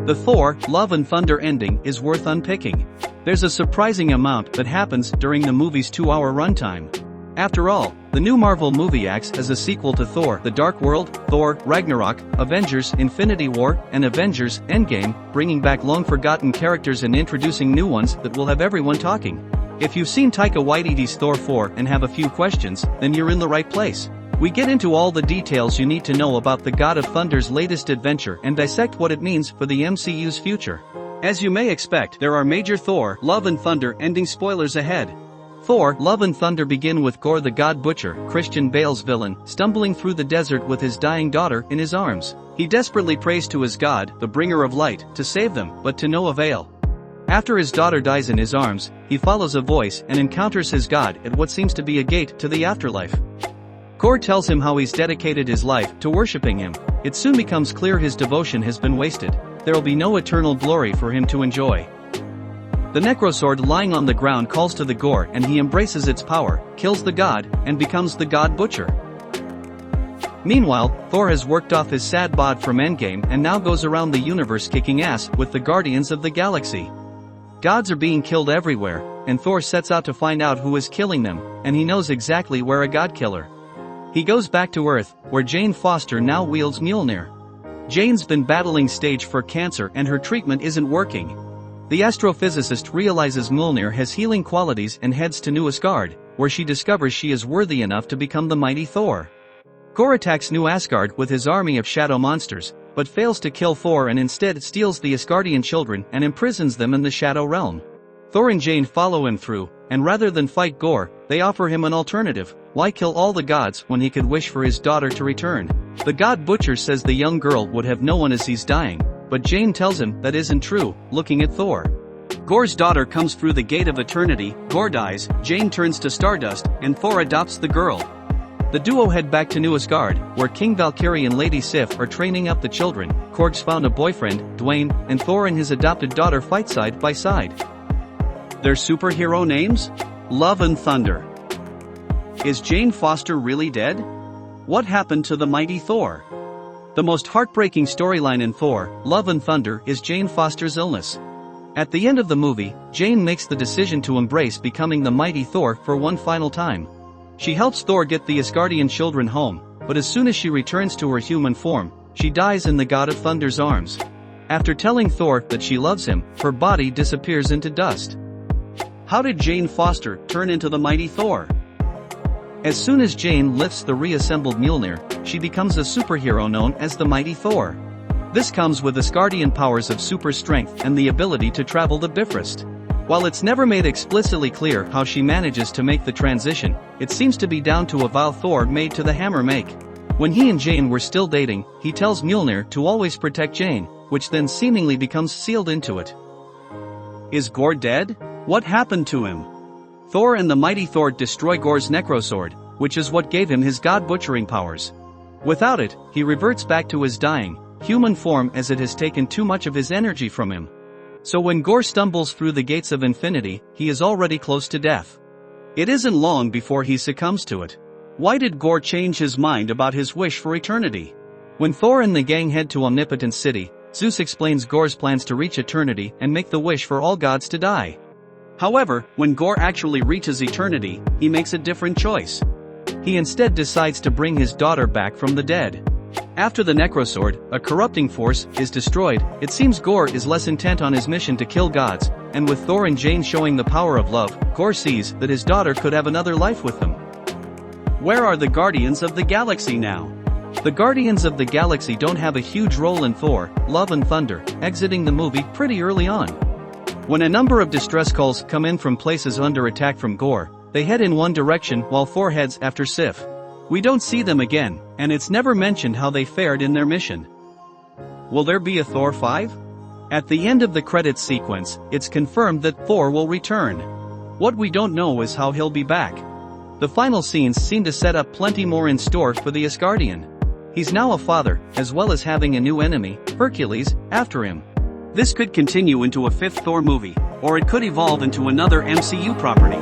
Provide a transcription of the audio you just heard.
The Thor, Love and Thunder ending is worth unpicking. There's a surprising amount that happens during the movie's 2-hour runtime. After all, the new Marvel movie acts as a sequel to Thor: The Dark World, Thor: Ragnarok, Avengers: Infinity War, and Avengers: Endgame, bringing back long-forgotten characters and introducing new ones that will have everyone talking. If you've seen Taika Waititi's Thor 4 and have a few questions, then you're in the right place. We get into all the details you need to know about the God of Thunder's latest adventure and dissect what it means for the MCU's future. As you may expect, there are major Thor, Love and Thunder ending spoilers ahead. Thor, Love and Thunder begin with Gorr the God Butcher, Christian Bale's villain, stumbling through the desert with his dying daughter in his arms. He desperately prays to his God, the bringer of light, to save them, but to no avail. After his daughter dies in his arms, he follows a voice and encounters his God at what seems to be a gate to the afterlife. Gorr tells him how he's dedicated his life to worshipping him. It soon becomes clear his devotion has been wasted. There will be no eternal glory for him to enjoy. The Necrosword lying on the ground calls to the Gorr and he embraces its power, kills the god, and becomes the God Butcher. Meanwhile, Thor has worked off his sad bod from Endgame and now goes around the universe kicking ass with the Guardians of the Galaxy. Gods are being killed everywhere, and Thor sets out to find out who is killing them, and he knows exactly where a god killer. He goes back to Earth, where Jane Foster now wields Mjolnir. Jane's been battling stage 4 cancer and her treatment isn't working. The astrophysicist realizes Mjolnir has healing qualities and heads to New Asgard, where she discovers she is worthy enough to become the mighty Thor. Gorr attacks New Asgard with his army of shadow monsters, but fails to kill Thor and instead steals the Asgardian children and imprisons them in the Shadow Realm. Thor and Jane follow him through, and rather than fight Gorr, they offer him an alternative. Why kill all the gods when he could wish for his daughter to return? The God Butcher says the young girl would have known as he's dying, but Jane tells him that isn't true, looking at Thor. Gorr's daughter comes through the gate of eternity, Gorr dies, Jane turns to stardust, and Thor adopts the girl. The duo head back to New Asgard, where King Valkyrie and Lady Sif are training up the children. Korg's found a boyfriend, Dwayne, and Thor and his adopted daughter fight side by side. Their superhero names? Love and Thunder. Is Jane Foster really dead? What happened to the mighty Thor? The most heartbreaking storyline in Thor, Love and Thunder is Jane Foster's illness. At the end of the movie, Jane makes the decision to embrace becoming the mighty Thor for one final time. She helps Thor get the Asgardian children home, but as soon as she returns to her human form, she dies in the God of Thunder's arms. After telling Thor that she loves him, her body disappears into dust. How did Jane Foster turn into the mighty Thor? As soon as Jane lifts the reassembled Mjolnir, she becomes a superhero known as the mighty Thor. This comes with Asgardian powers of super strength and the ability to travel the Bifrost. While it's never made explicitly clear how she manages to make the transition, it seems to be down to a vow Thor made to the hammer make. When he and Jane were still dating, he tells Mjolnir to always protect Jane, which then seemingly becomes sealed into it. Is Gorr dead? What happened to him? Thor and the mighty Thor destroy Gorr's Necrosword, which is what gave him his god-butchering powers. Without it, he reverts back to his dying, human form as it has taken too much of his energy from him. So when Gorr stumbles through the gates of infinity, he is already close to death. It isn't long before he succumbs to it. Why did Gorr change his mind about his wish for eternity? When Thor and the gang head to Omnipotent City, Zeus explains Gorr's plans to reach eternity and make the wish for all gods to die. However, when Gorr actually reaches eternity, he makes a different choice. He instead decides to bring his daughter back from the dead. After the Necrosword, a corrupting force, is destroyed, it seems Gorr is less intent on his mission to kill gods, and with Thor and Jane showing the power of love, Gorr sees that his daughter could have another life with them. Where are the Guardians of the Galaxy now? The Guardians of the Galaxy don't have a huge role in Thor, Love and Thunder, exiting the movie pretty early on. When a number of distress calls come in from places under attack from Gorr, they head in one direction while Thor heads after Sif. We don't see them again, and it's never mentioned how they fared in their mission. Will there be a Thor 5? At the end of the credits sequence, it's confirmed that Thor will return. What we don't know is how he'll be back. The final scenes seem to set up plenty more in store for the Asgardian. He's now a father, as well as having a new enemy, Hercules, after him. This could continue into a 5th Thor movie, or it could evolve into another MCU property.